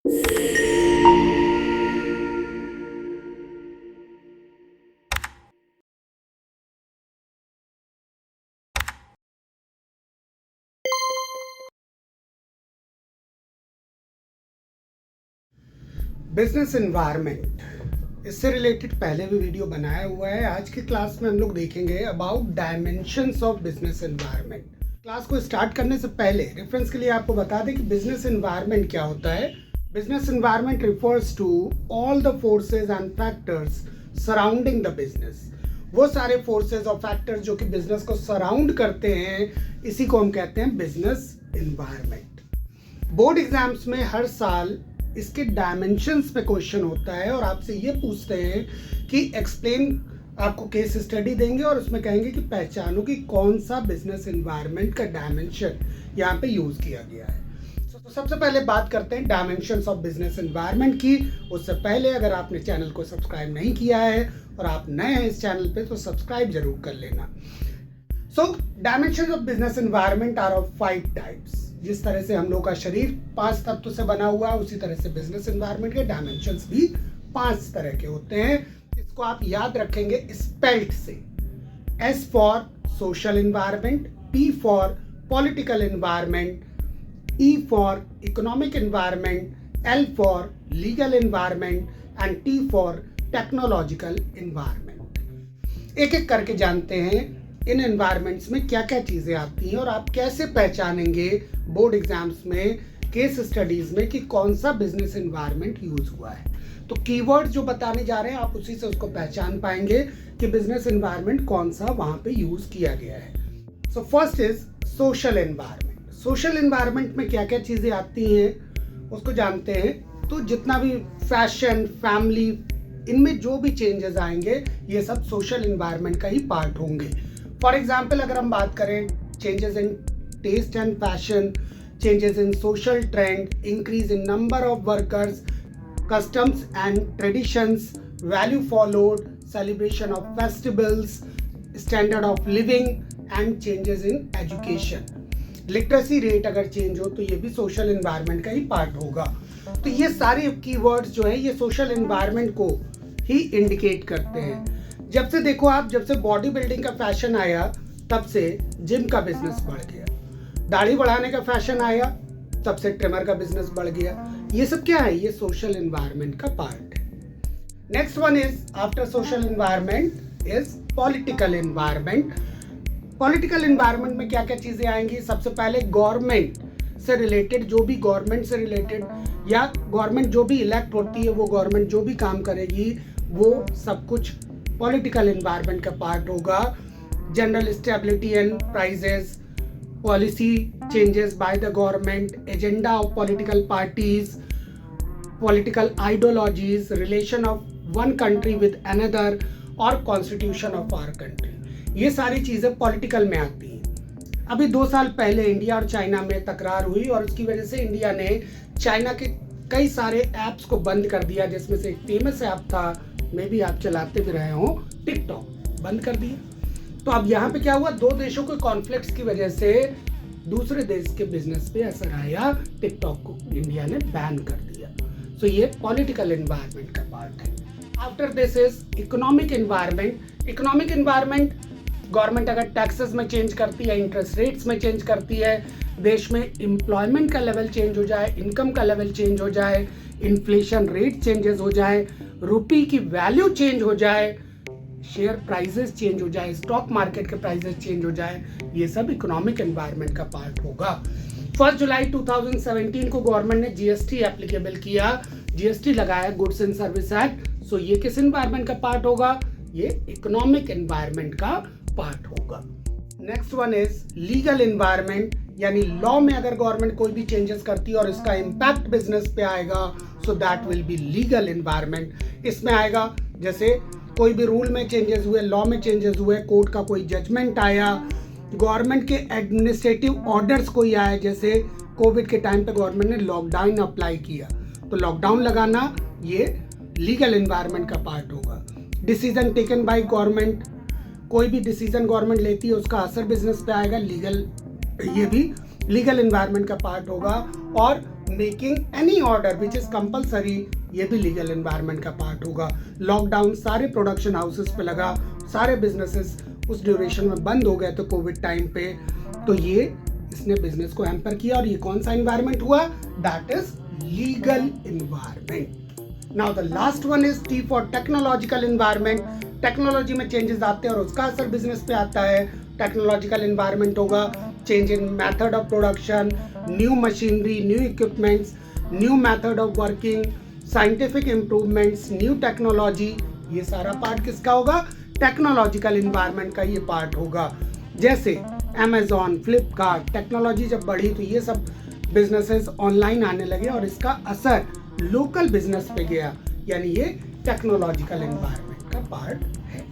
Business environment, इससे related पहले भी वीडियो बनाया हुआ है। आज की क्लास में हम लोग देखेंगे about dimensions of business environment. Class को स्टार्ट करने से पहले रेफरेंस के लिए आपको बता दें कि बिजनेस एनवायरनमेंट क्या होता है। Business environment refers to all the forces and factors surrounding the business. वो सारे फोर्सेज और फैक्टर्स जो कि बिजनेस को सराउंड करते हैं, इसी को हम कहते हैं बिजनेस एनवायरनमेंट। बोर्ड एग्जाम्स में हर साल इसके डायमेंशंस पे क्वेश्चन होता है और आपसे ये पूछते हैं कि एक्सप्लेन, आपको केस स्टडी देंगे और उसमें कहेंगे कि पहचानो कि कौन सा बिजनेस एनवायरनमेंट का डायमेंशन यहाँ पे यूज किया गया है। तो सबसे पहले बात करते हैं डायमेंशंस ऑफ बिजनेस एनवायरनमेंट की। उससे पहले अगर आपने चैनल को सब्सक्राइब नहीं किया है और आप नए हैं इस चैनल पे, तो सब्सक्राइब जरूर कर लेना। So dimensions of business environment are of 5 types. जिस तरह से हम लोग का शरीर 5 तत्व से बना हुआ है, उसी तरह से बिजनेस एनवायरनमेंट के डायमेंशंस भी 5 तरह के होते हैं। इसको आप याद रखेंगे स्पेल्ट से। S for social environment, P for political environment, E for economic environment, L for legal environment and T for technological environment. एक एक करके जानते हैं इन एनवायरनमेंट्स में क्या क्या चीज़ें आती हैं और आप कैसे पहचानेंगे बोर्ड एग्जाम्स में, केस स्टडीज में, कि कौन सा बिजनेस एनवायरनमेंट यूज हुआ है। तो कीवर्ड जो बताने जा रहे हैं आप उसी से उसको पहचान पाएंगे कि बिजनेस एनवायरनमेंट कौन सा वहाँ पे यूज किया गया है। So first is social environment. Social environment में क्या क्या चीज़ें आती हैं उसको जानते हैं। तो जितना भी फैशन, फैमिली, इनमें जो भी चेंजेस आएंगे ये सब सोशल एनवायरनमेंट का ही पार्ट होंगे। फॉर एग्जाम्पल अगर हम बात करें changes in taste and fashion, changes in social trend, increase in number of workers, customs and traditions, value followed, celebration of festivals, standard of living and changes in education. Literacy rate अगर change हो तो ये भी social environment का ही part होगा। तो ये सारे कीवर्ड्स जो है ये सोशल एनवायरनमेंट को ही इंडिकेट करते हैं। जब से देखो आप, जब से बॉडी बिल्डिंग का फैशन आया तब से जिम का बिजनेस बढ़ गया, दाढ़ी बढ़ाने का फैशन आया तब से ट्रिमर का बिजनेस बढ़ गया। ये सब क्या है? ये सोशल एनवायरनमेंट का पार्ट है। Next one is after social environment is political environment. Political environment में क्या क्या चीजें आएंगी? सबसे पहले गवर्नमेंट से रिलेटेड, जो भी गवर्नमेंट से रिलेटेड या गवर्नमेंट जो भी इलेक्ट होती है, वो गवर्नमेंट जो भी काम करेगी वो सब कुछ पॉलिटिकल एनवायरनमेंट का पार्ट होगा। General stability and prices, policy changes by the government, agenda of political parties, political ideologies, relation of one country with another और constitution of our country, ये सारी चीज़ें पॉलिटिकल में आती हैं। अभी 2 साल पहले इंडिया और चाइना में तकरार हुई और उसकी वजह से इंडिया ने चाइना के कई सारे ऐप्स को बंद कर दिया, जिसमें से एक फेमस ऐप था, मे भी आप चलाते भी रहे हो, टिकटॉक, बंद कर दिया। तो अब यहाँ पे क्या हुआ? 2 देशों के कॉन्फ्लिक्ट्स की वजह से दूसरे देश के बिजनेस पे असर आया, टिकटॉक को इंडिया ने बैन कर दिया। सो ये पॉलिटिकल एनवायरनमेंट का पार्ट है। After this is economic environment. Economic environment, government अगर टैक्सेस में चेंज करती है, इंटरेस्ट रेट्स में चेंज करती है, देश में एम्प्लॉयमेंट का लेवल चेंज हो जाए, इनकम का लेवल चेंज हो जाए, इन्फ्लेशन रेट चेंजेस हो जाए, रुपये की वैल्यू चेंज हो जाए, शेयर प्राइसेस चेंज हो जाए, स्टॉक मार्केट के प्राइसेस चेंज हो जाए, ये सब इकोनॉमिक एनवायरनमेंट का पार्ट होगा। 1 जुलाई 2017 को गवर्नमेंट ने जीएसटी एप्लीकेबल किया, जीएसटी लगाया, गुड्स एंड सर्विस एक्ट। सो ये किस एनवायरनमेंट का पार्ट होगा? ये इकोनॉमिक एनवायरनमेंट का पार्ट होगा। Next one is legal environment, यानी लॉ में अगर गवर्नमेंट कोई भी चेंजेस करती है और इसका इम्पैक्ट बिजनेस पे आएगा, so that will be legal environment. इसमें आएगा जैसे कोई भी रूल में चेंजेस हुए, लॉ में चेंजेस हुए, कोर्ट का कोई जजमेंट आया, गवर्नमेंट के एडमिनिस्ट्रेटिव ऑर्डर्स कोई आए, जैसे कोविड के टाइम पे गवर्नमेंट ने लॉकडाउन अप्लाई किया, तो लॉकडाउन लगाना ये लीगल एनवायरनमेंट का पार्ट होगा। डिसीजन टेकन बाय गवर्नमेंट, कोई भी डिसीजन गवर्नमेंट लेती है उसका असर बिजनेस पे आएगा, लीगल, ये भी लीगल एनवायरनमेंट का पार्ट होगा। और making any order which is compulsory, ये भी लीगल एनवायरनमेंट का पार्ट होगा। लॉकडाउन सारे प्रोडक्शन हाउसेस पे लगा, सारे बिजनेसेस उस ड्यूरेशन में बंद हो गए थे कोविड टाइम पे, तो ये इसने बिजनेस को हैम्पर किया। और ये कौन सा एनवायरनमेंट हुआ? That is legal environment. Now the last one is T for technological environment. Technology में चेंजेस आते हैं और उसका असर बिजनेस पे आता है। टेक्नोलॉजिकल एनवायरनमेंट होगा change in method of production, new machinery, new equipments, new method of working, scientific improvements, new technology. ये सारा पार्ट किसका होगा? टेक्नोलॉजिकल एनवायरनमेंट का ये पार्ट होगा। जैसे अमेजॉन, फ्लिपकार्ट, टेक्नोलॉजी जब बढ़ी तो ये सब बिजनेसेस ऑनलाइन आने लगे और इसका असर लोकल बिजनेस पे गया, यानी ये टेक्नोलॉजिकल एनवायरनमेंट का पार्ट है।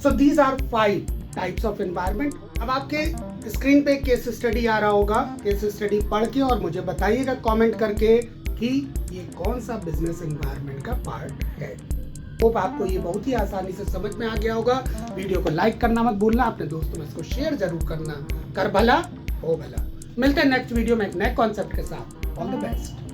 So these are 5 types of environment. अब आपके स्क्रीन पे केस स्टडी आ रहा होगा, केस स्टडी पढ़ के और मुझे बताइएगा कमेंट करके कि ये कौन सा बिजनेस एनवायरनमेंट का पार्ट है। होप आपको ये बहुत ही आसानी से समझ में आ गया होगा। वीडियो को लाइक करना मत भूलना, अपने दोस्तों में इसको शेयर जरूर करना। कर भला हो भला। मिलते हैं नेक्स्ट वीडियो में एक नए कॉन्सेप्ट के साथ। All the best.